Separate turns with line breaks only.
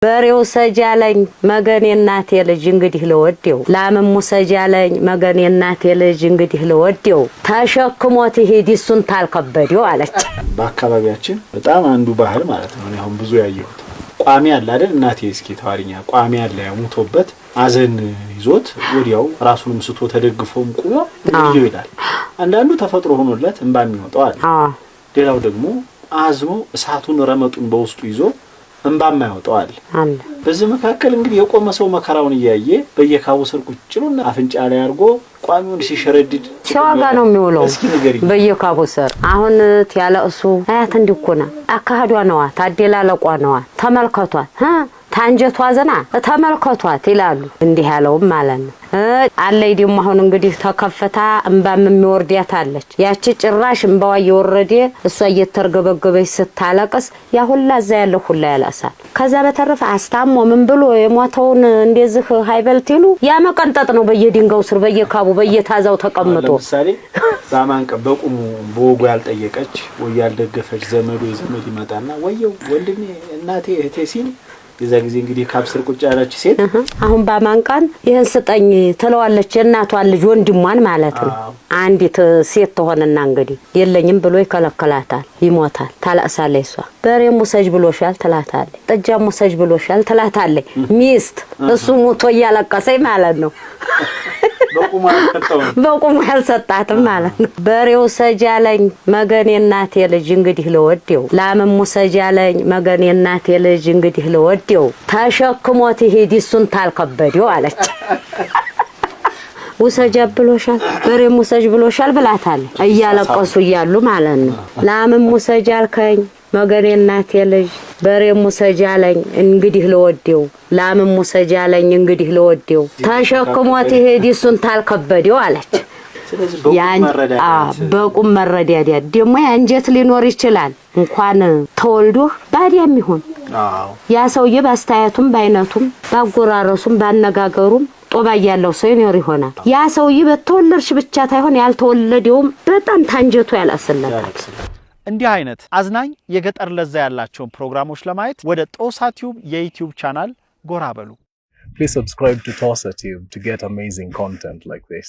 በሬው ሰጃለኝ መገኔ እናቴ ልጅ እንግዲህ ለወዴው ላምም ሰጃለኝ መገኔ እናቴ ልጅ እንግዲህ ለወዴው ተሸክሞት ይሄድ እሱን ታልከበደው አለች።
በአካባቢያችን በጣም አንዱ ባህል ማለት ነው። አሁን ብዙ ያየሁት ቋሚ አለ አይደል? እናቴ እስኪ ተዋሪኛ ቋሚ አለ ያሙቶበት አዘን ይዞት ወዲያው ራሱንም ስቶ ተደግፎም ቁሞ ይይላል። አንዳንዱ ተፈጥሮ ሆኖለት እንባም ይወጣው አለ። ሌላው ደግሞ አዝሞ እሳቱን ረመጡን በውስጡ ይዞ እንባም ያወጣው አለ። በዚህ መካከል እንግዲህ የቆመ ሰው መከራውን ያያየ በየካቡ ስር ቁጭሉና አፍንጫ ላይ አርጎ ቋሚውን ሲሸረድድ
ሻጋ ነው የሚውለው በየካቡ ስር። አሁን ያለእሱ አያት እንዲኮና አካሃዷ ነዋ ታደላለቋ ነዋ ተመልከቷት ታንጀቷ ዘና ተመልከቷት ይላሉ። እንዲህ ያለውም ማለት ነው አለይ ደግሞ አሁን እንግዲህ ተከፈታ እንባም የሚወርዳት አለች። ያቺ ጭራሽ እንባዋ እየወረደ እሷ እየተርገበገበች ስታለቅስ ያ ሁላ እዛ ያለው ሁላ ያላሳል። ከዛ በተረፈ አስታሞ ምን ብሎ የሞተውን እንደዚህ ሃይበልት ይሉ ያ መቀንጠጥ ነው በየድንጋው ስር በየካቡ በየታዛው ተቀምጦ።
ለምሳሌ ዛማን ቀበቁሙ በወጉ ያልጠየቀች ወይ ያልደገፈች ዘመዱ የዘመድ ይመጣና ወየው ወንድሜ እናቴ እህቴ ሲል የዛ ጊዜ እንግዲህ ካብስር ቁጭ ያለች ሴት አሁን ባማንቃን ይሄን ስጠኝ ትለዋለች። እናቷን ልጅ ወንድሟን ማለት ነው። አንዲት ሴት ተሆነና እንግዲህ የለኝም ብሎ ይከለከላታል ይሞታል። ታላሳለች እሷ በሬ ሙሰጅ ብሎሻል ትላታለች። ጠጃ ሙሰጅ ብሎሻል ትላታለች። ሚስት እሱ ሞቶ ያለቀሰኝ ማለት ነው። በቁሙ ያልሰጣትም ማለት ነው። በሬው ሰጃለኝ መገኔ እናቴ ልጅ እንግዲህ ለወዴው ላምም ሰጃለኝ መገኔ እናቴ ልጅ እንግዲህ ለወዴው ተሸክሞት ይሄድ እሱን ታልከበደው አለች። ውሰጅ ብሎሻል በሬም ውሰጅ ብሎሻል ብላታለች። እያለቀሱ እያሉ ማለት ነው። ላምም ውሰጅ አልከኝ መገኔ እናቴ ልጅ በሬም ሰጃለኝ እንግዲህ ለወዴው ላምም ሰጃለኝ እንግዲህ ለወዴው ተሸክሞት ይሄድ እሱን ታልከበደው አለች። በቁም መረዳዳት ደግሞ ያንጀት ሊኖር ይችላል እንኳን ተወልዶ ባዲያም ይሁን ያ ሰውዬ ባስተያየቱም ባይነቱም ባጎራረሱም ባነጋገሩም ጦባ ያለው ሰው ይሆናል። ያ ሰውዬ በተወለድሽ ብቻ ታይሆን ያልተወለደውም በጣም ታንጀቱ ያላሰለታል።
እንዲህ አይነት አዝናኝ የገጠር ለዛ ያላቸው ፕሮግራሞች ለማየት ወደ ጦሳ ቲዩብ የዩቲዩብ ቻናል ጎራ በሉ።
Please subscribe to Tosa Tube to get amazing content like this.